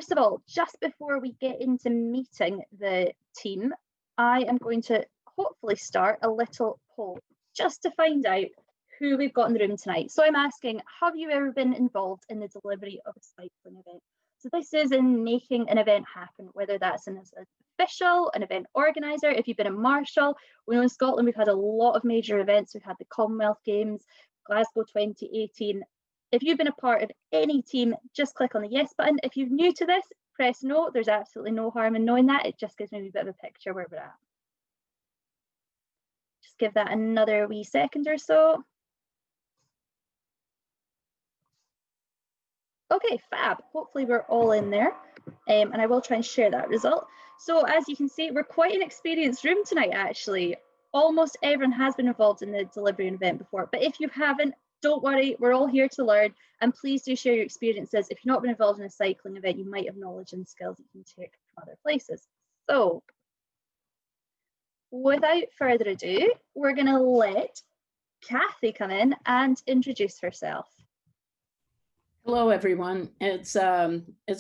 first of all, just before we get into meeting the team, I am going to hopefully start a little poll just to find out who we've got in the room tonight. So I'm asking, have you ever been involved in the delivery of a cycling event? So this is in making an event happen, whether that's as an official, an event organizer, if you've been a marshal. We know in Scotland we've had a lot of major events. We've had the Commonwealth Games, Glasgow 2018. If you've been a part of any team, just click on the yes button. If you're new to this, press no. There's absolutely no harm in knowing that. It just gives me a bit of a picture where we're at. Just give that another wee second or so. Okay, fab. Hopefully we're all in there, and I will try and share that result. So as you can see, we're quite an experienced room tonight, actually. Almost everyone has been involved in the delivery event before, but if you haven't, don't worry, we're all here to learn, and please do share your experiences. If you've not been involved in a cycling event, you might have knowledge and skills that you can take from other places. So without further ado, we're going to let Kathy come in and introduce herself. Hello, everyone. It's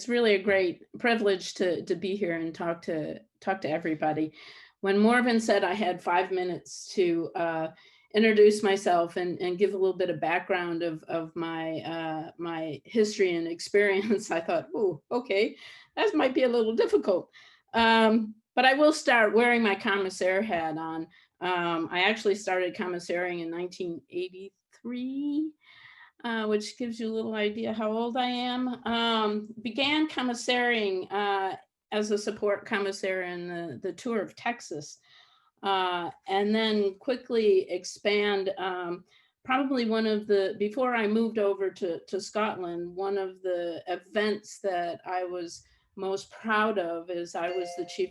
really a great privilege to be here and talk to everybody. When Morven said I had 5 minutes to introduce myself and give a little bit of background of my my history and experience, I thought, oh, okay, that might be a little difficult. But I will start wearing my commissaire hat on. I actually started commissairing in 1983. Which gives you a little idea how old I am. Began commissairing as a support commissaire in the tour of Texas, and then quickly expand. Probably one of the, before I moved over to Scotland, one of the events that I was most proud of is I was the chief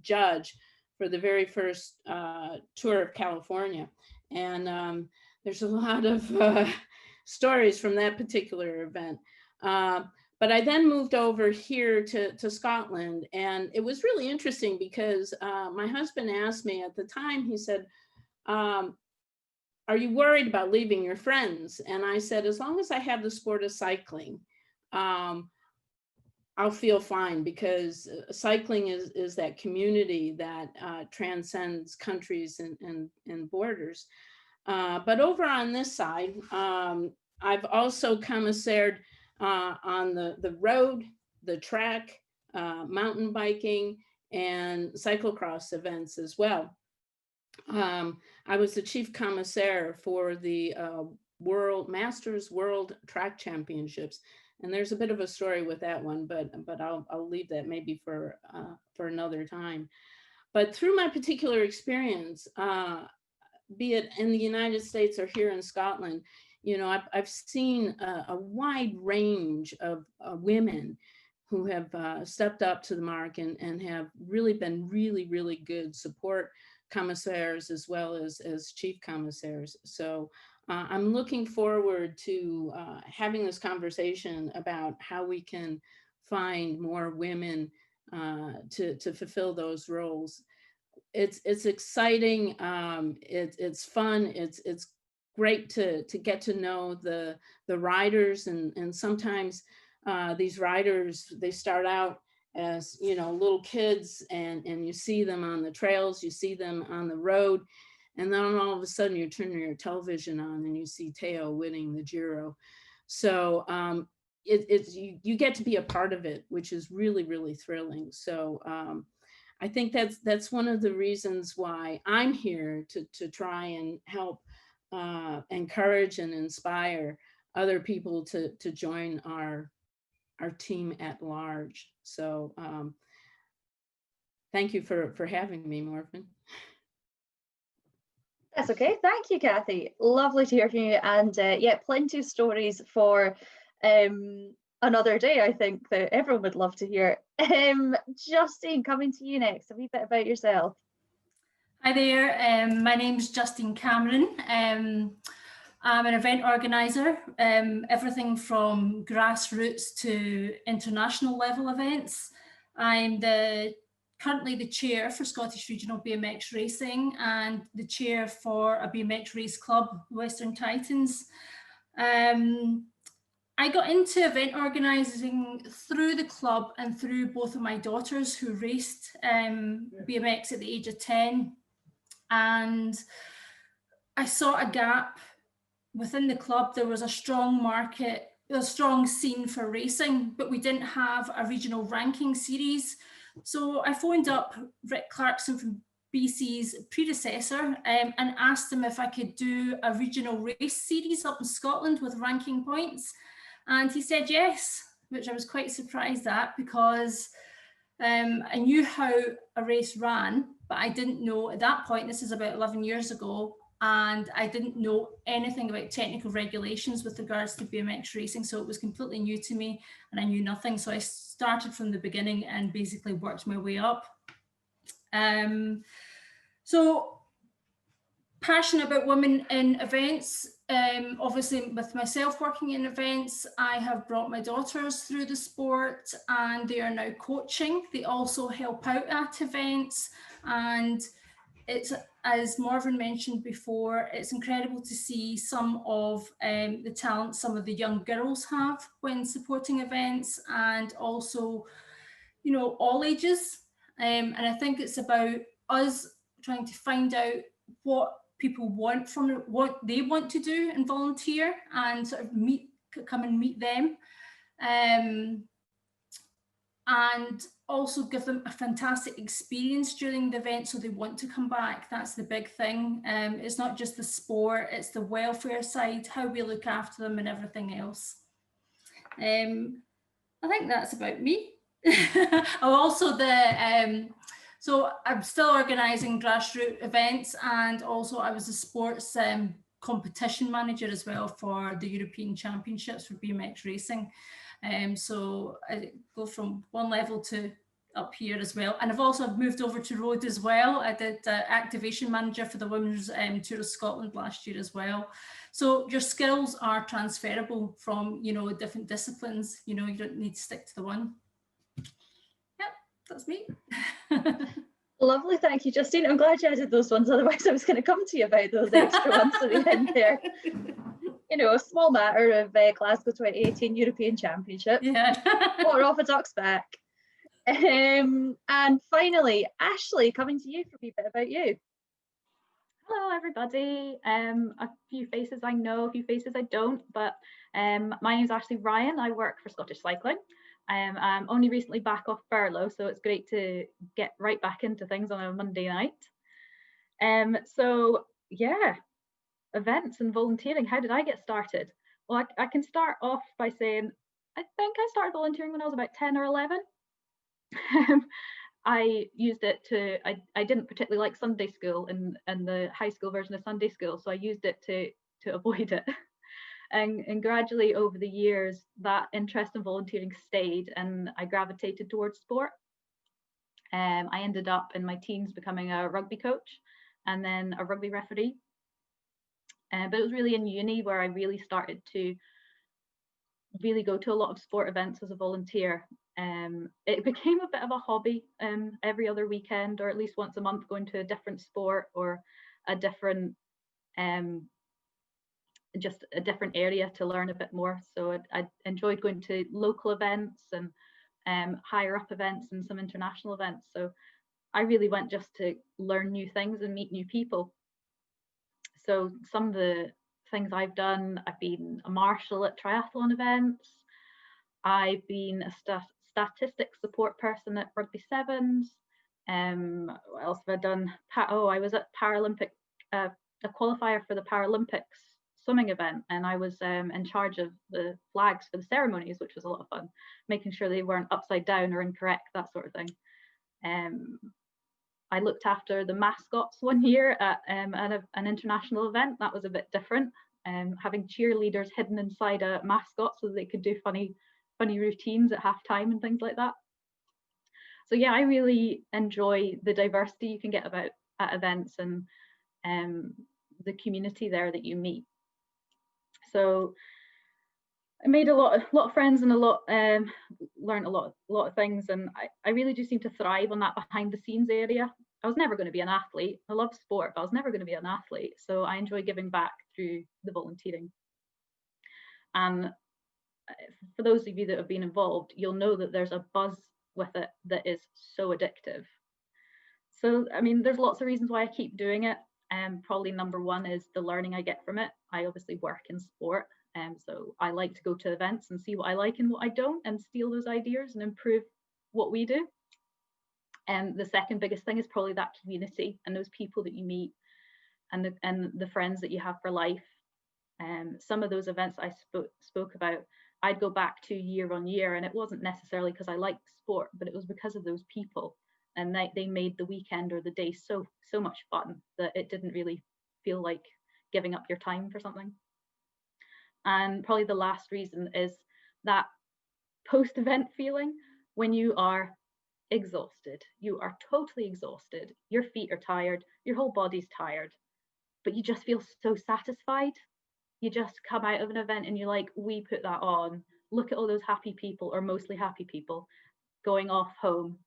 judge for the very first tour of California. And there's a lot of stories from that particular event. But I then moved over here to Scotland, and it was really interesting because my husband asked me at the time, he said, are you worried about leaving your friends? And I said, as long as I have the sport of cycling, I'll feel fine, because cycling is that community that transcends countries and borders. But over on this side, I've also commissaired on the road, the track, mountain biking, and cyclocross events as well. I was the chief commissaire for the Masters World Track Championships, and there's a bit of a story with that one, but I'll leave that maybe for another time. But through my particular experience, be it in the United States or here in Scotland, you know, I've seen a wide range of women who have stepped up to the mark and have really been really good support commissaires as well as chief commissaires. So I'm looking forward to having this conversation about how we can find more women to fulfill those roles. It's exciting. It's fun. It's great to get to know the riders, and sometimes these riders, they start out as, you know, little kids, and you see them on the trails, you see them on the road, and then all of a sudden you turn your television on and you see Teo winning the Giro. So you get to be a part of it, which is really thrilling. So I think that's one of the reasons why I'm here, to try and help encourage and inspire other people to join our team at large. So thank you for having me, Morven. That's okay. Thank you, Kathy. Lovely to hear from you. And yeah, plenty of stories for another day, I think, that everyone would love to hear. Justine, coming to you next, a wee bit about yourself. Hi there, my name's Justine Cameron. I'm an event organiser, everything from grassroots to international level events. I'm currently the chair for Scottish Regional BMX Racing and the chair for a BMX race club, Western Titans. I got into event organising through the club and through both of my daughters who raced BMX at the age of 10. And I saw a gap within the club. There was a strong market, a strong scene for racing, but we didn't have a regional ranking series. So I phoned up Rick Clarkson from BC's predecessor and asked him if I could do a regional race series up in Scotland with ranking points. And he said yes, which I was quite surprised at, because I knew how a race ran, but I didn't know at that point, this is about 11 years ago, and I didn't know anything about technical regulations with regards to BMX racing. So it was completely new to me and I knew nothing. So I started from the beginning and basically worked my way up. So passionate about women in events. Obviously with myself working in events, I have brought my daughters through the sport and they are now coaching. They also help out at events, and it's, as Morven mentioned before, it's incredible to see some of the talent some of the young girls have when supporting events, and also, you know, all ages. And I think it's about us trying to find out what people want from what they want to do and volunteer, and sort of come and meet them. And also give them a fantastic experience during the event so they want to come back. That's the big thing. It's not just the sport, it's the welfare side, how we look after them and everything else. I think that's about me. Oh, also so I'm still organising grassroots events, and also I was a sports competition manager as well for the European Championships for BMX racing. So I go from one level to up here as well. And I've also moved over to road as well. I did activation manager for the Women's Tour of Scotland last year as well. So your skills are transferable from, you know, different disciplines. You know, you don't need to stick to the one. Yep, that's me. Lovely, thank you, Justine. I'm glad you added those ones, otherwise I was going to come to you about those extra ones at the end there. You know, a small matter of Glasgow 2018 European Championship. Yeah. Water off a duck's back. And finally, Ashley, coming to you for a wee bit about you. Hello, everybody. A few faces I know, a few faces I don't, but my name is Ashley Ryan. I work for Scottish Cycling. I'm only recently back off furlough, so it's great to get right back into things on a Monday night. So yeah, events and volunteering. How did I get started? Well, I can start off by saying I think I started volunteering when I was about 10 or 11. I used it to, I didn't particularly like Sunday school and the high school version of Sunday school, so I used it to avoid it. And gradually over the years, that interest in volunteering stayed and I gravitated towards sport. I ended up in my teens becoming a rugby coach and then a rugby referee. But it was really in uni where I really started to really go to a lot of sport events as a volunteer. It became a bit of a hobby, every other weekend or at least once a month going to a different sport or a different just a different area to learn a bit more. So I enjoyed going to local events and higher up events and some international events. So I really went just to learn new things and meet new people. So some of the things I've done, I've been a marshal at triathlon events. I've been a statistics support person at Rugby Sevens. What else have I done? I was at Paralympic, a qualifier for the Paralympics swimming event, and I was in charge of the flags for the ceremonies, which was a lot of fun, making sure they weren't upside down or incorrect, that sort of thing. I looked after the mascots one year at an international event. That was a bit different, having cheerleaders hidden inside a mascot so they could do funny routines at halftime and things like that. So yeah, I really enjoy the diversity you can get about at events and the community there that you meet. So I made a lot of friends and learned a lot of things, and I really do seem to thrive on that behind the scenes area. I was never going to be an athlete. I love sport, but I was never going to be an athlete. So I enjoy giving back through the volunteering. And for those of you that have been involved, you'll know that there's a buzz with it that is so addictive. So, I mean, there's lots of reasons why I keep doing it. Probably number one is the learning I get from it. I obviously work in sport, so I like to go to events and see what I like and what I don't, and steal those ideas and improve what we do. And the second biggest thing is probably that community and those people that you meet, and the friends that you have for life. Some of those events I spoke about, I'd go back to year on year, and it wasn't necessarily because I liked sport, but it was because of those people, and they made the weekend or the day so much fun that it didn't really feel like giving up your time for something. And probably the last reason is that post-event feeling when you are exhausted. You are totally exhausted. Your feet are tired, your whole body's tired, but you just feel so satisfied. You just come out of an event and you're like, we put that on. Look at all those happy people, or mostly happy people, going off home.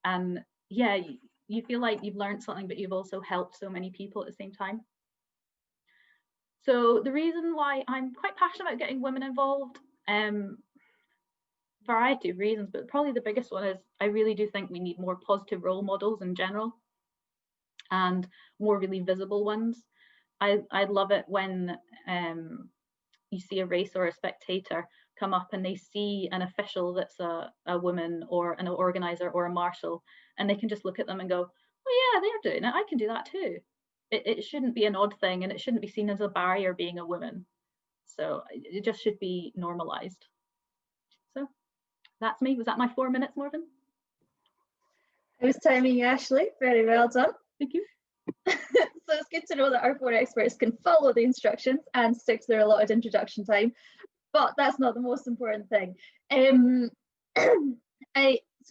And yeah, you feel like you've learned something, but you've also helped so many people at the same time. So the reason why I'm quite passionate about getting women involved, variety of reasons, but probably the biggest one is I really do think we need more positive role models in general, and more really visible ones. I'd love it when you see a race or a spectator come up and they see an official that's a woman or an organizer or a marshal, and they can just look at them and go, oh yeah, they're doing it, I can do that too. It shouldn't be an odd thing, and it shouldn't be seen as a barrier being a woman. So it just should be normalized. So that's me. Was that my 4 minutes, Morven? I was timing you, Ashley. Very well done. Thank you. So it's good to know that our 4 experts can follow the instructions and stick to their allotted introduction time, but that's not the most important thing. So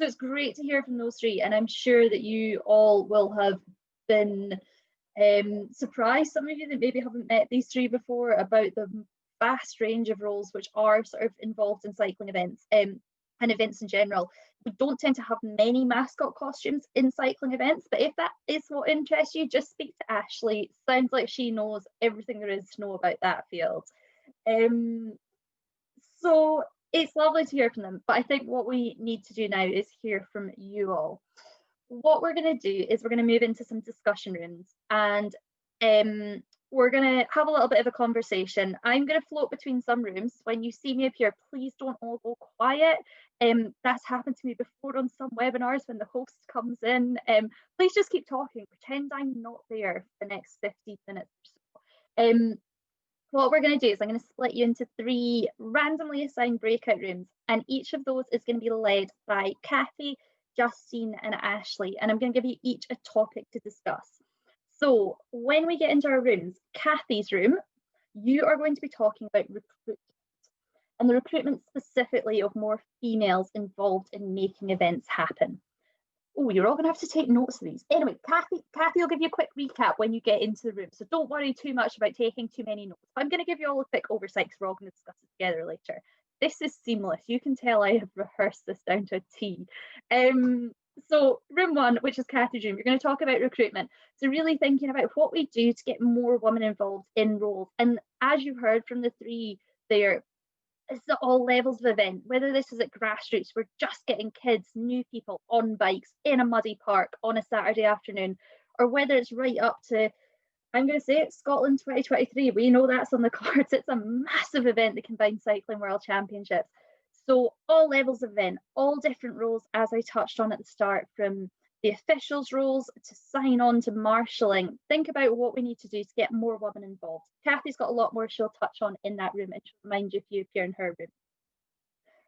it's great to hear from those three, and I'm sure that you all will have been surprised, some of you that maybe haven't met these three before, about the vast range of roles which are sort of involved in cycling events and events in general. We don't tend to have many mascot costumes in cycling events, but if that is what interests you, just speak to Ashley. Sounds like she knows everything there is to know about that field. So it's lovely to hear from them, but I think what we need to do now is hear from you all. What we're going to do is we're going to move into some discussion rooms, and we're going to have a little bit of a conversation. I'm going to float between some rooms. When you see me appear, please don't all go quiet. That's happened to me before on some webinars when the host comes in. Please just keep talking. Pretend I'm not there for the next 15 minutes or so. What we're going to do is I'm going to split you into 3 randomly assigned breakout rooms, and each of those is going to be led by Kathy, Justine and Ashley, and I'm going to give you each a topic to discuss. So when we get into our rooms, Kathy's room, you are going to be talking about recruitment, and the recruitment specifically of more females involved in making events happen. Oh, you're all going to have to take notes of these. Anyway, Kathy will give you a quick recap when you get into the room, so don't worry too much about taking too many notes. I'm going to give you all a quick oversight because we're all going to discuss it together later. This is seamless. You can tell I have rehearsed this down to a T. So room 1, which is Kathy's room, you're going to talk about recruitment. So really thinking about what we do to get more women involved in roles. And as you heard from the 3 there, it's at all levels of event, whether this is at grassroots, we're just getting kids, new people on bikes in a muddy park on a Saturday afternoon, or whether it's right up to, I'm going to say it, Scotland 2023. We know that's on the cards. It's a massive event, the Combined Cycling World Championships. So all levels of event, all different roles, as I touched on at the start, from the officials' roles to sign on to marshalling. Think about what we need to do to get more women involved. Kathy's got a lot more she'll touch on in that room, and she'll remind you if you appear in her room.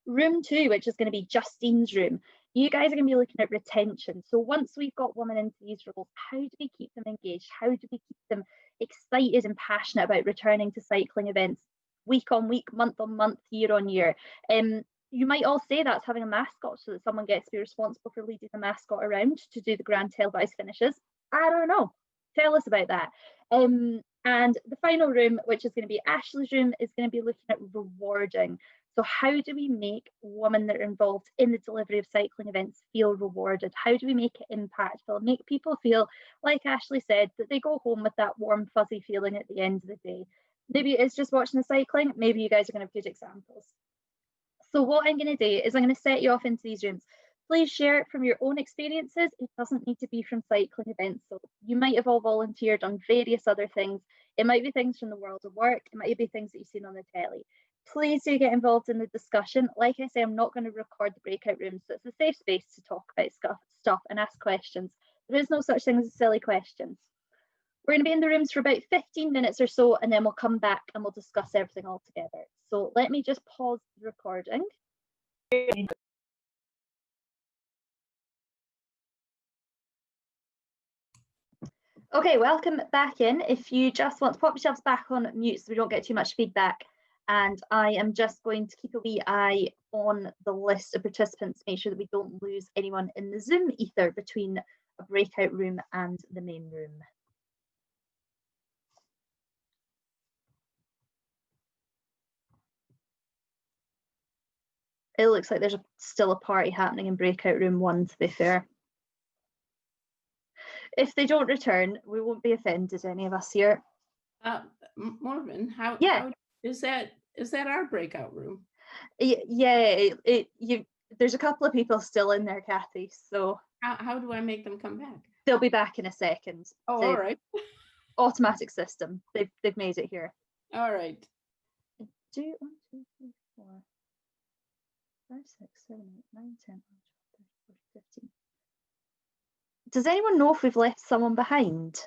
Room 2, which is going to be Justine's room. You guys are going to be looking at retention. So once we've got women into these roles, how do we keep them engaged? How do we keep them excited and passionate about returning to cycling events week on week, month on month, year on year? You might all say that's having a mascot, so that someone gets to be responsible for leading the mascot around to do the grand televised finishes. I don't know. Tell us about that. And the final room, which is going to be Ashley's room, is going to be looking at rewarding. So how do we make women that are involved in the delivery of cycling events feel rewarded? How do we make it impactful? Make people feel, like Ashley said, that they go home with that warm, fuzzy feeling at the end of the day. Maybe it's just watching the cycling. Maybe you guys are going to have good examples. So what I'm going to do is I'm going to set you off into these rooms. Please share it from your own experiences. It doesn't need to be from cycling events. So you might have all volunteered on various other things. It might be things from the world of work. It might be things that you've seen on the telly. Please do get involved in the discussion. Like I say, I'm not going to record the breakout rooms, so it's a safe space to talk about stuff and ask questions. There is no such thing as silly questions. We're going to be in the rooms for about 15 minutes or so, and then we'll come back and we'll discuss everything all together. So let me just pause the recording. Okay, welcome back in. If you just want to pop yourselves back on mute so we don't get too much feedback. And I am just going to keep a wee eye on the list of participants, make sure that we don't lose anyone in the Zoom ether between a breakout room and the main room. It looks like there's still a party happening in breakout room 1, to be fair. If they don't return, we won't be offended, any of us here. Morgan, how is that our breakout room? Yeah, there's a couple of people still in there, Kathy, so how do I make them come back? They'll be back in a second. Oh, all right. Automatic system. They've made it here. All right. 1, 2, 3, 4, 5, 6, 7, 8, 9, 10, 11, 12, 13, 14, 15. Does anyone know if we've left someone behind?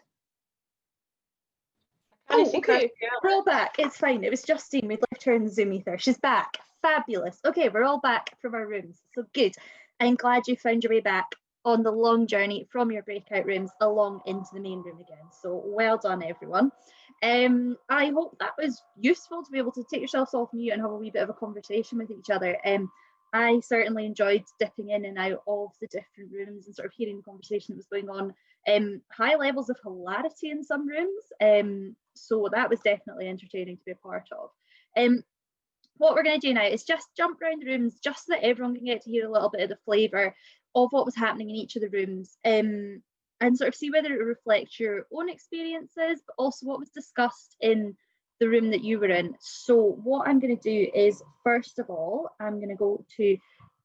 Oh, okay. We're all back. It's fine. It was Justine. We'd left her in the Zoom ether. She's back. Fabulous. Okay, we're all back from our rooms. So good. I'm glad you found your way back on the long journey from your breakout rooms along into the main room again. So well done, everyone. I hope that was useful to be able to take yourselves off mute and have a wee bit of a conversation with each other. I certainly enjoyed dipping in and out of the different rooms and sort of hearing the conversation that was going on. High levels of hilarity in some rooms. So that was definitely entertaining to be a part of. What we're going to do now is just jump around the rooms just so that everyone can get to hear a little bit of the flavour of what was happening in each of the rooms, and sort of see whether it reflects your own experiences, but also what was discussed in the room that you were in. So what I'm going to do is, first of all, I'm going to go to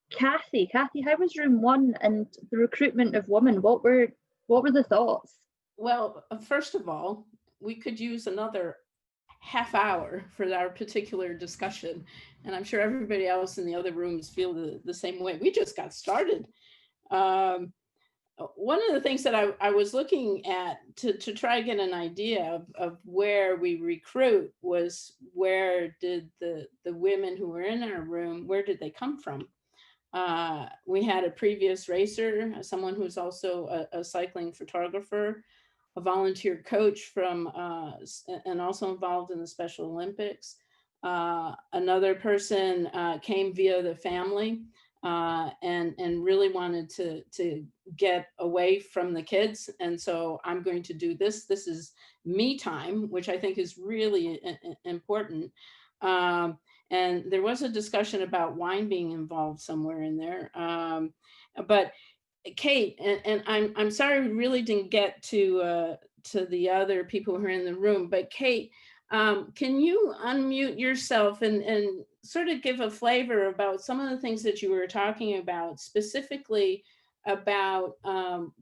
Kathy. Kathy, how was room 1 and the recruitment of women? What were the thoughts? Well, first of all, we could use another half hour for our particular discussion, and I'm sure everybody else in the other rooms feel the same way. We just got started. One of the things that I was looking at to try to get an idea of where we recruit was, where did the women who were in our room, where did they come from? We had a previous racer, someone who's also a cycling photographer, a volunteer coach from and also involved in the Special Olympics. Another person came via the family and really wanted to get away from the kids. And so I'm going to do this. This is me time, which I think is really important. And there was a discussion about wine being involved somewhere in there. But Kate, and I'm sorry we really didn't get to the other people who are in the room, but Kate, can you unmute yourself and sort of give a flavor about some of the things that you were talking about, specifically about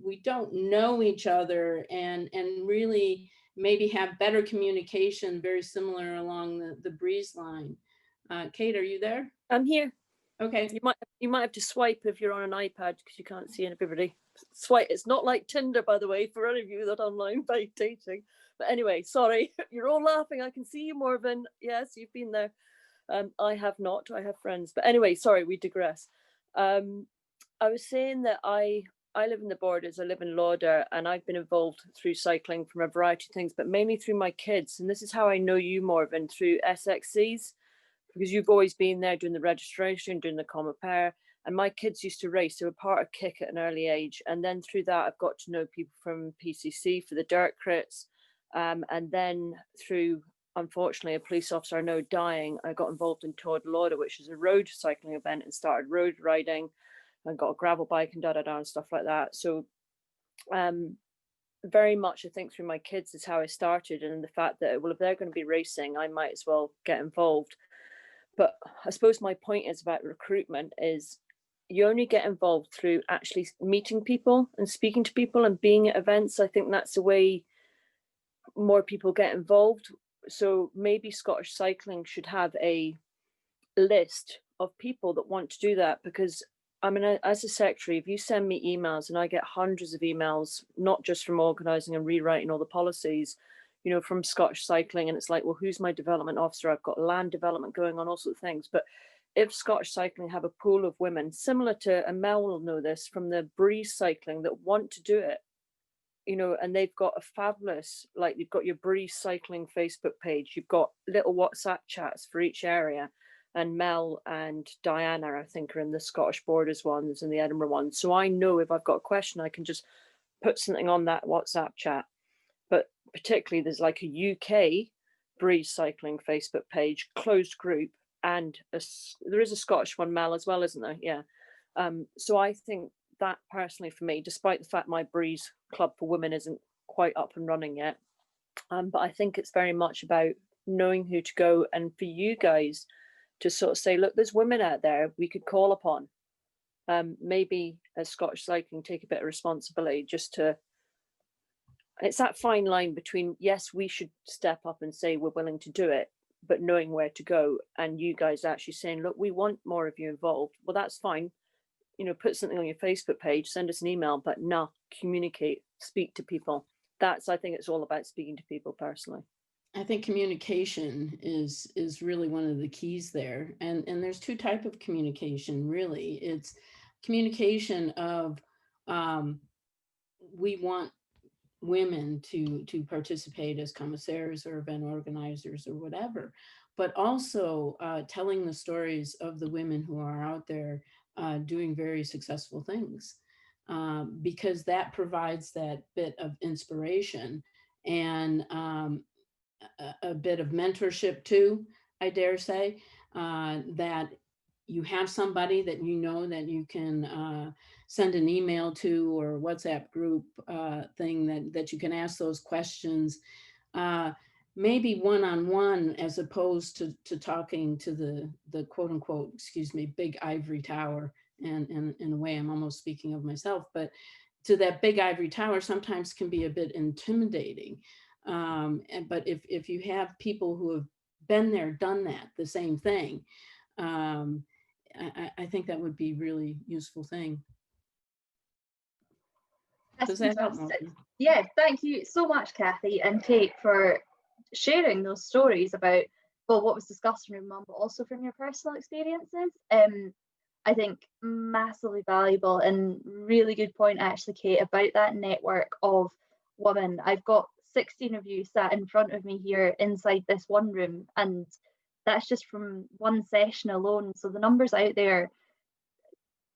we don't know each other, and really maybe have better communication, very similar along the breeze line. Kate, are you there? I'm here. Okay. You might have to swipe if you're on an iPad, because you can't see everybody. Swipe. It's not like Tinder, by the way, for any of you that are online by dating. But anyway, sorry, you're all laughing. I can see you, Morven. Yes, you've been there. I have not. I have friends. But anyway, sorry, we digress. I was saying that I live in the Borders. I live in Lauder, and I've been involved through cycling from a variety of things, but mainly through my kids. And this is how I know you, Morven, through SXCs, because you've always been there doing the registration, doing the common pair. And my kids used to race. They were part of Kick at an early age. And then through that, I've got to know people from PCC for the dirt crits. And then through, unfortunately, a police officer I know dying, I got involved in Tour de Lauder, which is a road cycling event, and started road riding and got a gravel bike and and stuff like that. So very much, I think, through my kids is how I started, and the fact that, well, if they're going to be racing, I might as well get involved. But I suppose my point is about recruitment is you only get involved through actually meeting people and speaking to people and being at events. I think that's the way more people get involved. So maybe Scottish Cycling should have a list of people that want to do that, because I mean, as a secretary, if you send me emails, and I get hundreds of emails, not just from organising and rewriting all the policies, you know, from Scottish Cycling, and it's like, well, who's my development officer? I've got land development going on, all sorts of things. But if Scottish Cycling have a pool of women, similar to, and Mel will know this, from the Breeze Cycling, that want to do it, you know, and they've got a fabulous, like, you've got your Breeze Cycling Facebook page, you've got little WhatsApp chats for each area. And Mel and Diana, I think, are in the Scottish Borders ones and the Edinburgh ones. So I know if I've got a question, I can just put something on that WhatsApp chat. But particularly there's like a UK Breeze Cycling Facebook page, closed group, and there is a Scottish one, Mel, as well, isn't there? Yeah. So I think that personally for me, despite the fact my Breeze Club for Women isn't quite up and running yet, but I think it's very much about knowing who to go, and for you guys to sort of say, look, there's women out there we could call upon. Maybe as Scottish Cycling take a bit of responsibility, just to, it's that fine line between, yes, we should step up and say we're willing to do it, but knowing where to go, and you guys actually saying, look, we want more of you involved. Well, that's fine. You know, put something on your Facebook page, send us an email, but no, communicate, speak to people. That's, I think it's all about speaking to people personally. I think communication is really one of the keys there. And there's two types of communication, really. It's communication of we want women to participate as commissaires or event organizers or whatever, but also telling the stories of the women who are out there doing very successful things, because that provides that bit of inspiration and a bit of mentorship too, I dare say, that you have somebody that you know that you can send an email to, or WhatsApp group thing that you can ask those questions, maybe one-on-one, as opposed to talking to the quote unquote, excuse me, big ivory tower. And in a way, I'm almost speaking of myself, but to that big ivory tower sometimes can be a bit intimidating. But if you have people who have been there, done that, the same thing, I think that would be really useful thing. That's Does that help, fantastic. Martin? Yeah, thank you so much, Kathy and Kate, for sharing those stories about, well, what was discussed from your mum, but also from your personal experiences. I think massively valuable, and really good point actually, Kate, about that network of women. I've got 16 of you sat in front of me here inside this one room, and that's just from one session alone. So the numbers out there,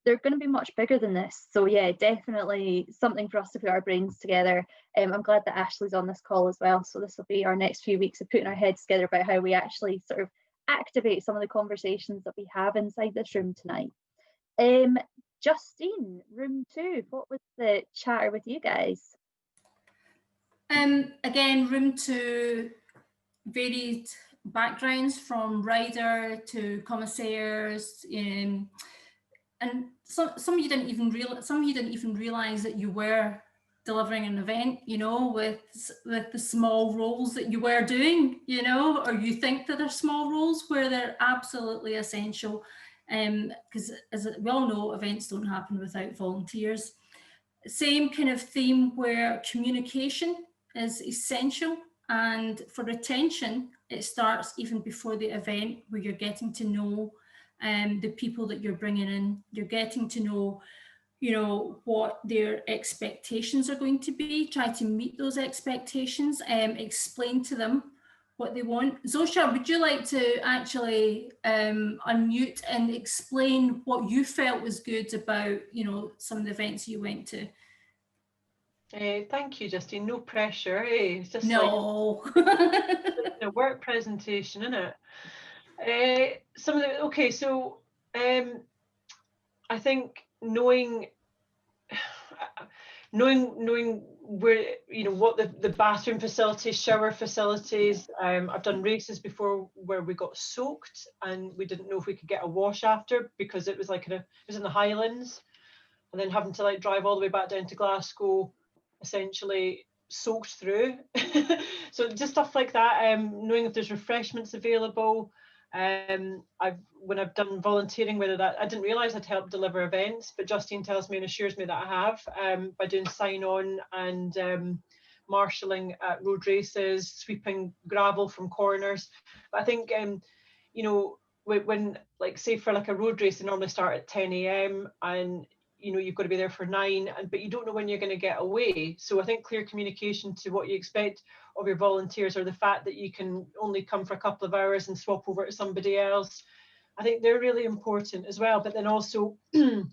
they're going to be much bigger than this. So yeah, definitely something for us to put our brains together. I'm glad that Ashley's on this call as well. So this will be our next few weeks of putting our heads together about how we actually sort of activate some of the conversations that we have inside this room tonight. Justine, room 2, what was the chatter with you guys? Again, room 2, varied backgrounds from rider to commissaires, and some of you didn't even realize that you were delivering an event, you know, with the small roles that you were doing, you know, or you think that they're small roles where they're absolutely essential, because as we all know, events don't happen without volunteers. Same kind of theme where communication is essential, and for retention it starts even before the event, where you're getting to know the people that you're bringing in. You're getting to know, you know, what their expectations are going to be, try to meet those expectations, explain to them what they want. Zosha, would you like to actually unmute and explain what you felt was good about, you know, some of the events you went to? Thank you, Justine. No pressure. It's just no. like a work presentation, isn't it? So I think knowing where, you know, what the bathroom facilities, shower facilities. I've done races before where we got soaked and we didn't know if we could get a wash after, because it was like it was in the Highlands, and then having to like drive all the way back down to Glasgow, essentially soaked through. So just stuff like that, knowing if there's refreshments available. When I've done volunteering, whether that, I didn't realise I'd helped deliver events, but Justine tells me and assures me that I have, by doing sign on and marshalling at road races, sweeping gravel from corners. But I think you know, when like say for like a road race, they normally start at 10 a.m. and you know you've got to be there for 9, but you don't know when you're going to get away. So I think clear communication to what you expect of your volunteers, or the fact that you can only come for a couple of hours and swap over to somebody else, I think they're really important as well. But then also you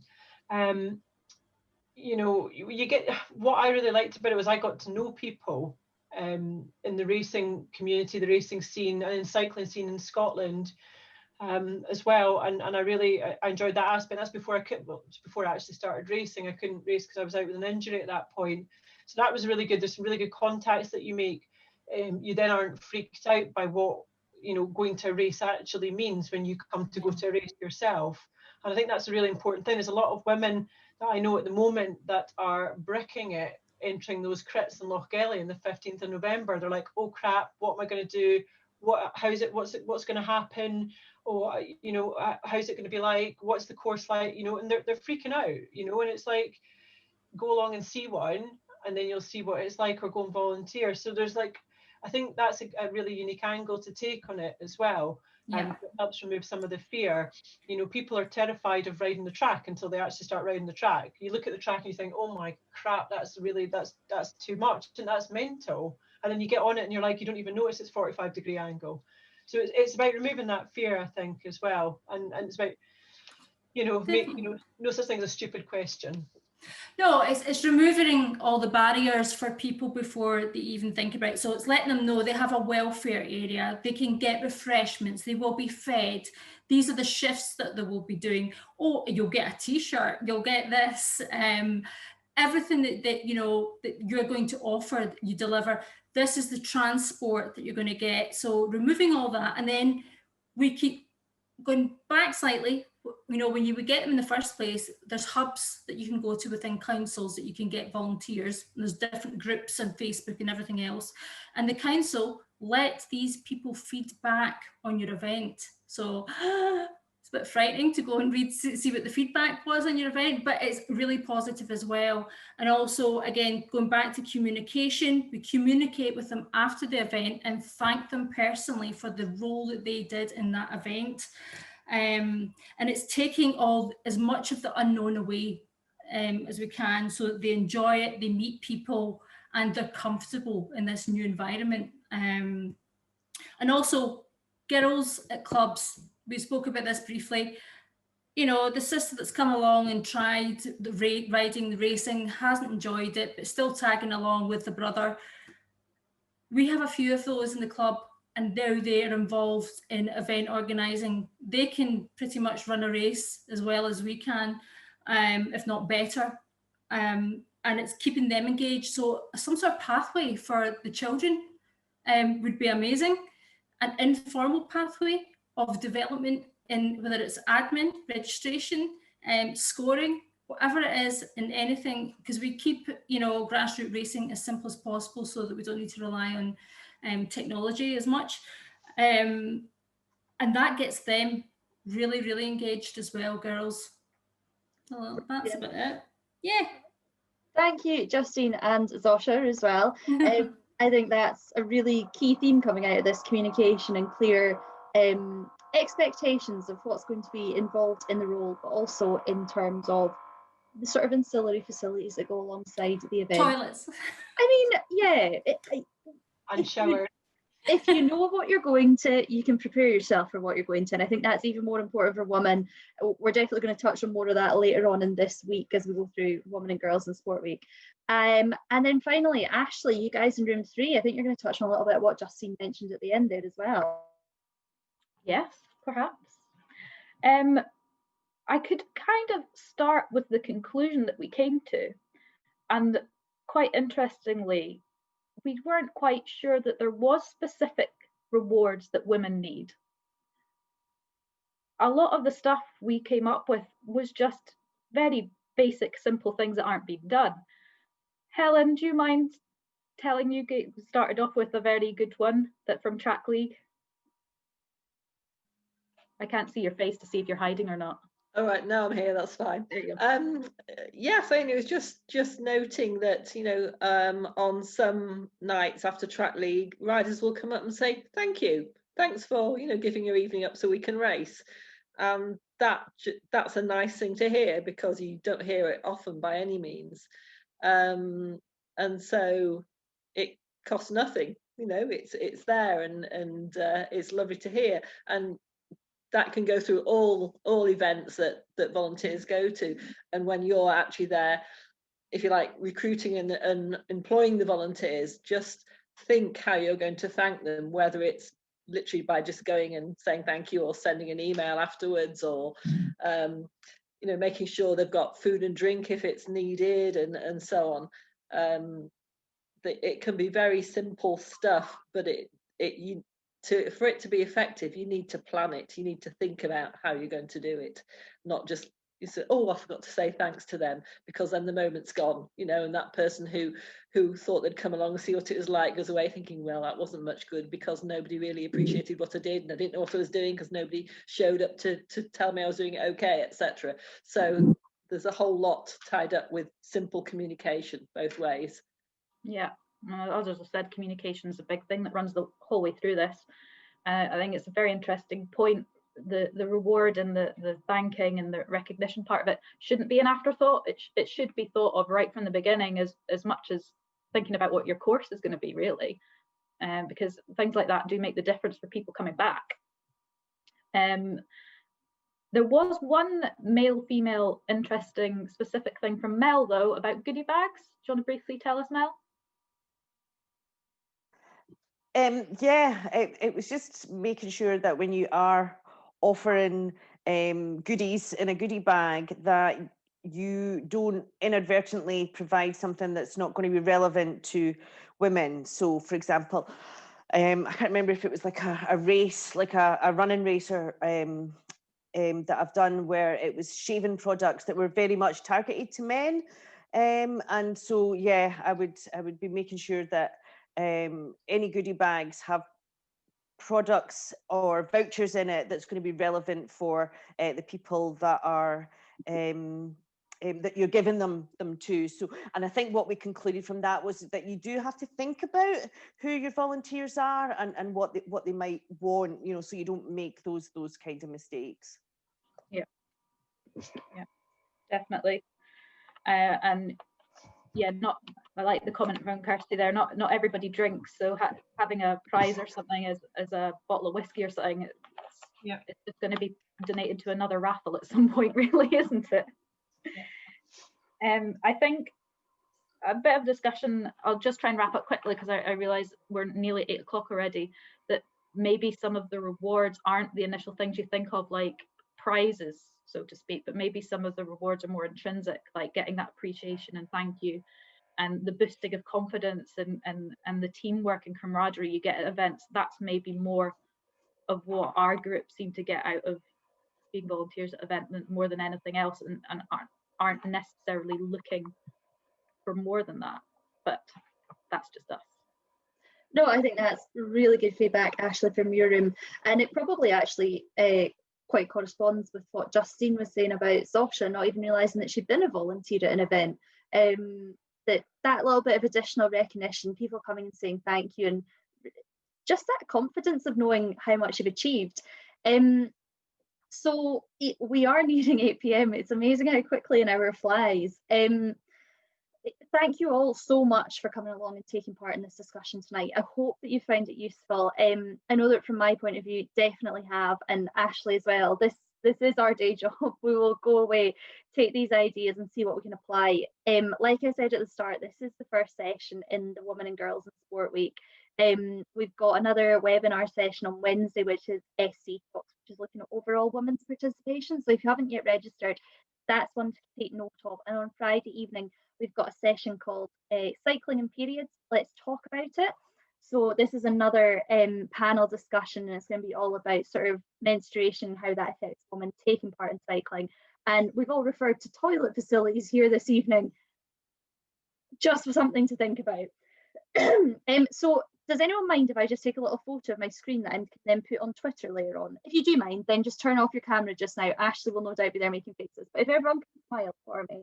know, you get, what I really liked about it was I got to know people in the racing community, the racing scene and cycling scene in Scotland as well, and I enjoyed that aspect. That's before before I actually started racing. I couldn't race because I was out with an injury at that point, so that was really good. There's some really good contacts that you make. You then aren't freaked out by what, you know, going to a race actually means when you come to go to a race yourself. And I think that's a really important thing. There's a lot of women that I know at the moment that are bricking it, entering those crits in Lochgelly on the 15th of November. They're like, oh crap, what am I going to do? What's going to happen? Or, you know, how's it going to be like? What's the course like? You know, and they're freaking out, you know, and it's like, go along and see one, and then you'll see what it's like, or go and volunteer. So there's like, I think that's a really unique angle to take on it as well. And it helps remove some of the fear. You know, people are terrified of riding the track until they actually start riding the track. You look at the track and you think, oh my crap, that's too much, and that's mental. And then you get on it and you're like, you don't even notice it's 45-degree angle. So it's about removing that fear, I think, as well. And it's about, you know, no such thing as a stupid question. No, it's removing all the barriers for people before they even think about it. So it's letting them know they have a welfare area, they can get refreshments, they will be fed. These are the shifts that they will be doing. Oh, you'll get a t-shirt, you'll get this, everything that you know that you're going to offer, you deliver. This is the transport that you're going to get. So removing all that, and then we keep going back slightly. You know, when you would get them in the first place, there's hubs that you can go to within councils that you can get volunteers. And there's different groups on Facebook and everything else. And the council let these people feed back on your event. So it's a bit frightening to go and see what the feedback was on your event, but it's really positive as well. And also, again, going back to communication, we communicate with them after the event and thank them personally for the role that they did in that event. And it's taking as much of the unknown away as we can, so that they enjoy it, they meet people, and they're comfortable in this new environment. And also, girls at clubs, we spoke about this briefly. You know, the sister that's come along and tried riding the racing, hasn't enjoyed it, but still tagging along with the brother. We have a few of those in the club, and now they're involved in event organising. They can pretty much run a race as well as we can, if not better. And it's keeping them engaged. So some sort of pathway for the children would be amazing. An informal pathway of development in whether it's admin, registration, scoring, whatever it is, in anything, because we keep, you know, grassroots racing as simple as possible so that we don't need to rely on technology as much. And that gets them really, really engaged as well, girls. Well, that's about it. Yeah. Thank you, Justine and Zosha as well. I think that's a really key theme coming out of this, communication and clear expectations of what's going to be involved in the role, but also in terms of the sort of ancillary facilities that go alongside the event. Toilets. I mean, yeah. And shower. If you know what you're going to, you can prepare yourself for what you're going to. And I think that's even more important for women. We're definitely going to touch on more of that later on in this week as we go through Women and Girls in Sport Week. And then finally, Ashley, you guys in room 3, I think you're going to touch on a little bit of what Justine mentioned at the end there as well. Yes, perhaps. I could kind of start with the conclusion that we came to. And quite interestingly, we weren't quite sure that there was specific rewards that women need. A lot of the stuff we came up with was just very basic, simple things that aren't being done. Helen, do you mind telling you started off with a very good one that from Track League? I can't see your face to see if you're hiding or not. All right, now I'm here. That's fine. There you go. Yes, it was just noting that, you know, on some nights after Track League, riders will come up and say, "Thank you, thanks for, you know, giving your evening up so we can race." That's a nice thing to hear, because you don't hear it often by any means. And so it costs nothing, you know, it's there, and it's lovely to hear. And that can go through all events that volunteers go to. And when you're actually there, if you like, recruiting and employing the volunteers, just think how you're going to thank them, whether it's literally by just going and saying thank you, or sending an email afterwards, or you know, making sure they've got food and drink if it's needed, and so on. It can be very simple stuff, but for it to be effective, you need to plan it. You need to think about how you're going to do it, not just you say, "Oh, I forgot to say thanks to them," because then the moment's gone, you know, and that person who thought they'd come along and see what it was like goes away thinking, "Well, that wasn't much good, because nobody really appreciated what I did, and I didn't know what I was doing because nobody showed up to tell me I was doing it okay," etc. So there's a whole lot tied up with simple communication both ways. Yeah, as I said, communication is a big thing that runs the whole way through this. I think it's a very interesting point. The reward and the thanking and the recognition part of it shouldn't be an afterthought. It should be thought of right from the beginning, as much as thinking about what your course is going to be, really, because things like that do make the difference for people coming back. There was one male-female interesting specific thing from Mel, though, about goodie bags. Do you want to briefly tell us, Mel? Yeah, it was just making sure that when you are offering goodies in a goodie bag, that you don't inadvertently provide something that's not going to be relevant to women. So, for example, I can't remember if it was like a race, like a running race, or that I've done, where it was shaving products that were very much targeted to men. And so, yeah, I would be making sure that any goodie bags have products or vouchers in it that's going to be relevant for the people that are that you're giving them to. So, and I think what we concluded from that was that you do have to think about who your volunteers are and what they might want, you know, so you don't make those kinds of mistakes. Yeah, definitely. And yeah, I like the comment from Kirsty there. Not everybody drinks, so having a prize or something as a bottle of whiskey or something, it's going to be donated to another raffle at some point, really, isn't it? I think a bit of discussion. I'll just try and wrap up quickly, because I realise we're nearly 8 o'clock already. That maybe some of the rewards aren't the initial things you think of, like prizes, so to speak, but maybe some of the rewards are more intrinsic, like getting that appreciation and thank you, and the boosting of confidence and the teamwork and camaraderie you get at events. That's maybe more of what our group seem to get out of being volunteers at events more than anything else, and aren't necessarily looking for more than that. But that's just us. No, I think that's really good feedback, Ashley, from your room. And it probably actually quite corresponds with what Justine was saying about Sasha not even realising that she'd been a volunteer at an event. That little bit of additional recognition, people coming and saying thank you, and just that confidence of knowing how much you've achieved. So we are nearing 8 p.m. It's amazing how quickly an hour flies. Thank you all so much for coming along and taking part in this discussion tonight. I hope that you found it useful. I know that from my point of view, definitely have, and Ashley as well. This is our day job. We will go away, take these ideas and see what we can apply. Like I said at the start, this is the first session in the Women and Girls in Sport Week. We've got another webinar session on Wednesday, which is SC Talks, which is looking at overall women's participation. So if you haven't yet registered, that's one to take note of. And on Friday evening, we've got a session called Cycling in Periods, Let's Talk About It. So this is another panel discussion, and it's going to be all about sort of menstruation, how that affects women taking part in cycling. And we've all referred to toilet facilities here this evening, just for something to think about. So does anyone mind if I just take a little photo of my screen that I can then put on Twitter later on? If you do mind, then just turn off your camera just now. Ashley will no doubt be there making faces, but if everyone can smile for me.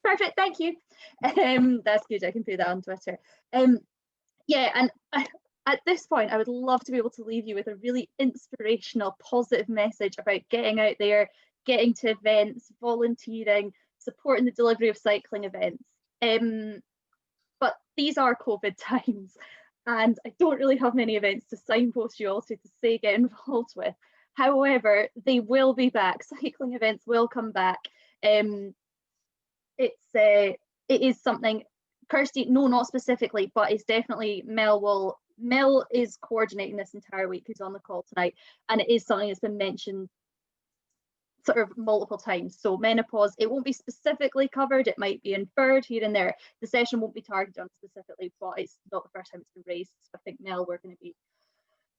Perfect, thank you. That's good, I can put that on Twitter. Yeah, and at this point, I would love to be able to leave you with a really inspirational, positive message about getting out there, getting to events, volunteering, supporting the delivery of cycling events. But these are COVID times, and I don't really have many events to signpost you all to say get involved with. However, they will be back. Cycling events will come back. It is something, Kirsty, no, not specifically, but it's definitely Mel is coordinating this entire week, who's on the call tonight, and it is something that's been mentioned sort of multiple times. So menopause, it won't be specifically covered, it might be inferred here and there. The session won't be targeted on specifically, but it's not the first time it's been raised. So I think Mel, we're going to be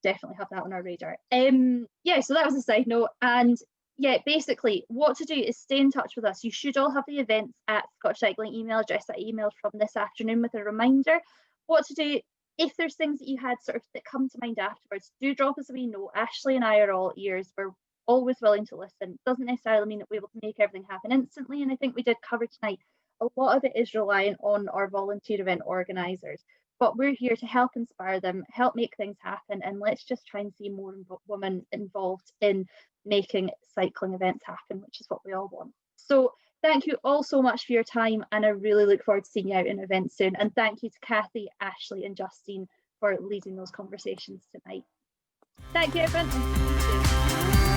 definitely have that on our radar. Yeah, so that was a side note. And yeah, basically what to do is stay in touch with us. You should all have the events at Scottish Cycling email address that I emailed from this afternoon with a reminder. What to do, if there's things that you had sort of that come to mind afterwards, do drop us a wee note. Ashley and I are all ears. We're always willing to listen. Doesn't necessarily mean that we're able to make everything happen instantly, and I think we did cover tonight, a lot of it is reliant on our volunteer event organisers, but we're here to help inspire them, help make things happen, and let's just try and see more women involved in making cycling events happen, which is what we all want. So thank you all so much for your time, and I really look forward to seeing you out in events soon. And thank you to Kathy, Ashley and Justine for leading those conversations tonight. Thank you, everyone.